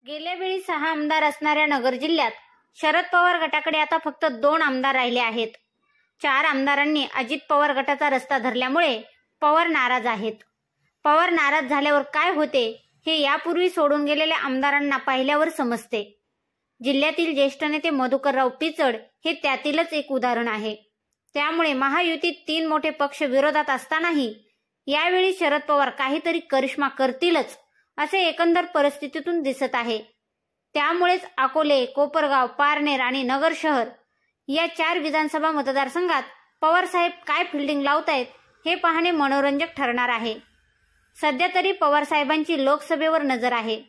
गेल्या वेळी 6 आमदार असणाऱ्या नगर जिल्ह्यात शरद पवार गटाकडे आता फक्त 2 आमदार राहिले आहेत. 4 आमदारांनी अजित पवार गटाचा रस्ता धरल्यामुळे पवार नाराज आहेत. पवार नाराज झाल्यावर काय होते हे यापूर्वी सोडून गेलेल्या आमदारांना पाहिल्यावर समजते. जिल्ह्यातील ज्येष्ठ नेते मधुकरराव पिचड हे त्यातीलच एक उदाहरण आहे. त्यामुळे महायुतीत 3 मोठे पक्ष विरोधात असतानाही यावेळी शरद पवार काहीतरी करिश्मा करतीलच असे एकंदर परिस्थितीतून दिसत आहे. त्यामुळेच अकोले, कोपरगाव, पारनेर आणि नगर शहर या 4 विधानसभा मतदारसंघात पवारसाहेब काय फिल्डिंग लावतायत हे पाहणे मनोरंजक ठरणार आहे. सध्या तरी पवारसाहेबांची लोकसभेवर नजर आहे.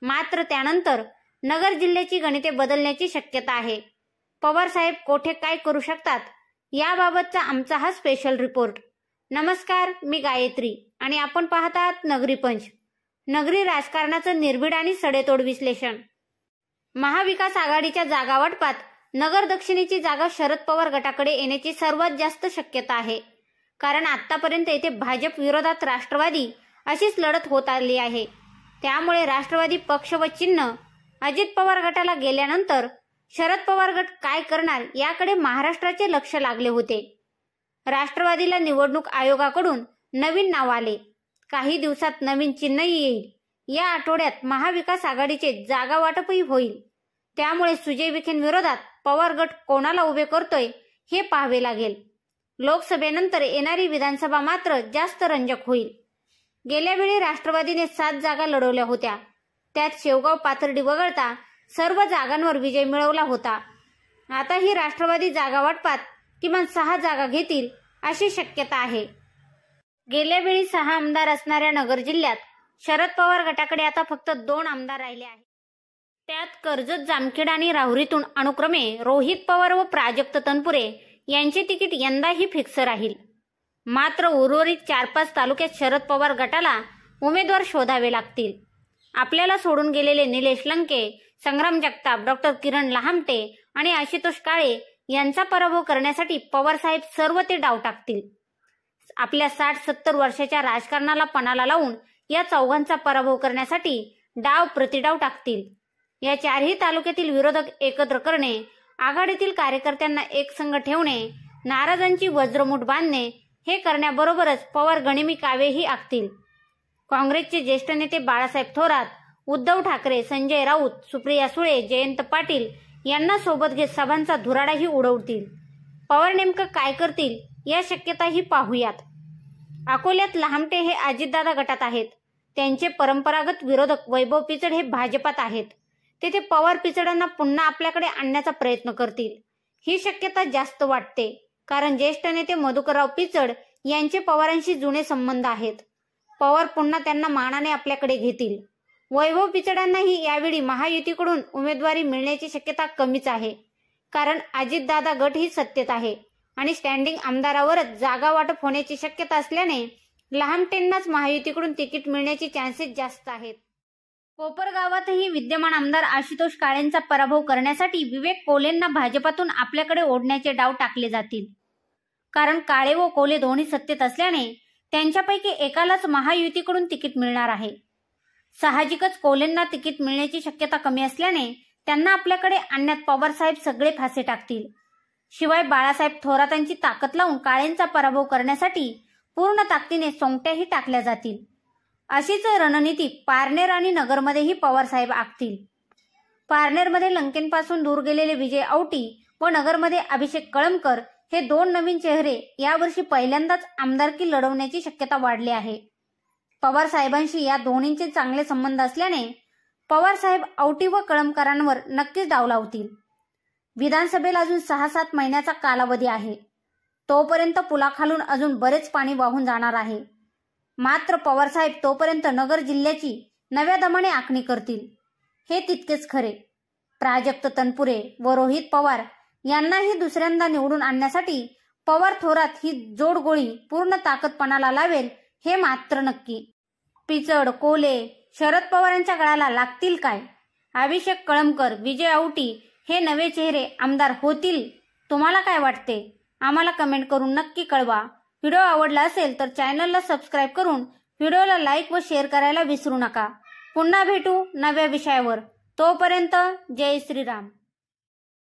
मात्र त्यानंतर नगर जिल्ह्याची गणिते बदलण्याची शक्यता आहे. पवारसाहेब कोठे काय करू शकतात याबाबतचा आमचा हा स्पेशल रिपोर्ट. नमस्कार, मी गायत्री आणि आपण पाहत आहात नगरी पंच. नगरी राजकारणाचं निर्भीड आणि सडेतोड विश्लेषण. महाविकास आघाडीच्या जागा वाटपात नगर दक्षिणेची जागा शरद पवार गटाकडे येण्याची सर्वात जास्त शक्यता आहे. कारण आतापर्यंत येथे भाजप विरोधात राष्ट्रवादी अशीच लढत होत आली आहे. त्यामुळे राष्ट्रवादी पक्ष व चिन्ह अजित पवार गटाला गेल्यानंतर शरद पवार गट काय करणार याकडे महाराष्ट्राचे लक्ष लागले होते. राष्ट्रवादीला निवडणूक आयोगाकडून नवीन नाव आले. काही दिवसात नवीन चिन्हही येईल. या आठवड्यात महाविकास आघाडीचे जागा वाटपही होईल. त्यामुळे सुजय विखेंविरोधात पवार गट कोणाला उभे करतोय हे पाहावे लागेल. लोकसभेनंतर येणारी विधानसभा मात्र जास्त रंजक होईल. गेल्या वेळी राष्ट्रवादीने 7 जागा लढवल्या होत्या. त्यात शेवगाव पाथर्डी वगळता सर्व जागांवर विजय मिळवला होता. आता ही राष्ट्रवादी जागा वाटपात किमान 6 जागा घेतील अशी शक्यता आहे. गेल्या वेळी 6 आमदार असणाऱ्या नगर जिल्ह्यात शरद पवार गटाकडे आता फक्त 2 आमदार राहिले आहेत. त्यात कर्जत, जामखेड आणि राहुरीतून अनुक्रमे रोहित पवार व प्राजक्त तनपुरे यांचे तिकीट यंदाही फिक्स राहील. मात्र उर्वरित 4-5 तालुक्यात शरद पवार गटाला उमेदवार शोधावे लागतील. आपल्याला सोडून गेलेले निलेश लंके, संग्राम जगताप, डॉक्टर किरण लहामटे आणि आशुतोष काळे यांचा पराभव करण्यासाठी पवारसाहेब सर्व ते डाव टाकतील. आपल्या 60-70 वर्षाच्या राजकारणाला पणाला लावून या चौघांचा पराभव करण्यासाठी डाव प्रतिडाव टाकतील. या 4ही तालुक्यातील विरोधक एकत्र करणे, आघाडीतील कार्यकर्त्यांना एकसंघ ठेवणे, नाराजांची वज्रमूठ बांधणे हे करण्याबरोबरच पवार गनिमी कावेही आखतील. काँग्रेसचे ज्येष्ठ नेते बाळासाहेब थोरात, उद्धव ठाकरे, संजय राऊत, सुप्रिया सुळे, जयंत पाटील यांना सोबत घेत सभांचा धुराडाही उडवतील. पवार नेमकं काय करतील या शक्यताही पाहूयात. अकोल्यात लहामटे हे अजितदादा गटात आहेत. त्यांचे परंपरागत विरोधक वैभव पिचड हे भाजपात आहेत. तेथे पवार पिचडांना पुन्हा आपल्याकडे आणण्याचा प्रयत्न करतील ही शक्यता जास्त वाटते. कारण ज्येष्ठ नेते मधुकरराव पिचड यांचे पवारांशी जुने संबंध आहेत. पवार पुन्हा त्यांना मानाने आपल्याकडे घेतील. वैभव पिचडांनाही यावेळी महायुतीकडून उमेदवारी मिळण्याची शक्यता कमीच आहे. कारण अजितदादा गट ही सत्तेत आहे आणि स्टँडिंग आमदारावरच जागा वाटप होण्याची शक्यता असल्याने लहामटेंनाच महायुतीकडून तिकीट मिळण्याची चान्सेस जास्त आहेत. कोपरगावातही विद्यमान आमदार आशुतोष काळेंचा पराभव करण्यासाठी विवेक कोलेंना भाजपातून आपल्याकडे ओढण्याचे डाव टाकले जातील. कारण काळे व कोले दोन्ही सत्तेत असल्याने त्यांच्यापैकी एकालाच महायुतीकडून तिकीट मिळणार आहे. साहजिकच कोलेंना तिकीट मिळण्याची शक्यता कमी असल्याने त्यांना आपल्याकडे आणण्यात पवारसाहेब सगळे फासे टाकतील. शिवाय बाळासाहेब थोरातांची ताकद लावून काळेंचा पराभव करण्यासाठी पूर्ण ताकदीने सोंगट्याही टाकल्या जातील. अशीच रणनीती पारनेर आणि नगरमध्येही पवारसाहेब आखतील. पारनेरमध्ये लंकेंपासून दूर गेलेले विजय औटी व नगरमध्ये अभिषेक कळमकर हे 2 नवीन चेहरे यावर्षी पहिल्यांदाच आमदारकी लढवण्याची शक्यता वाढली आहे. पवारसाहेबांशी या दोन्हींचे चांगले संबंध असल्याने पवारसाहेब औटी व कळमकरांवर नक्कीच डाव लावतील. विधानसभेला अजून 6-7 महिन्याचा कालावधी आहे. तोपर्यंत पुलाखालून अजून बरेच पाणी वाहून जाणार आहे. मात्र पवारसाहेब तोपर्यंत नगर जिल्ह्याची नव्या दमाने आखणी करतील हे तितकेच खरे. प्राजक्त तनपुरे व रोहित पवार यांनाही दुसऱ्यांदा निवडून आणण्यासाठी पवार थोरात ही जोडगोळी पूर्ण ताकद पणाला लावेल हे मात्र नक्की. पिचड, कोले, शरद पवारांच्या गळाला लागतील काय? अभिषेक कळमकर, विजय औटी हे नवे चेहरे आमदार होतील? तुम्हाला काय वाटते? आम्हाला कमेंट करून नक्की कळवा. व्हिडिओ आवडला असेल तर चॅनलला सबस्क्राईब करून व्हिडिओला लाईक व शेअर करायला विसरू नका. पुन्हा भेटू नव्या विषयावर. तोपर्यंत जय श्रीराम.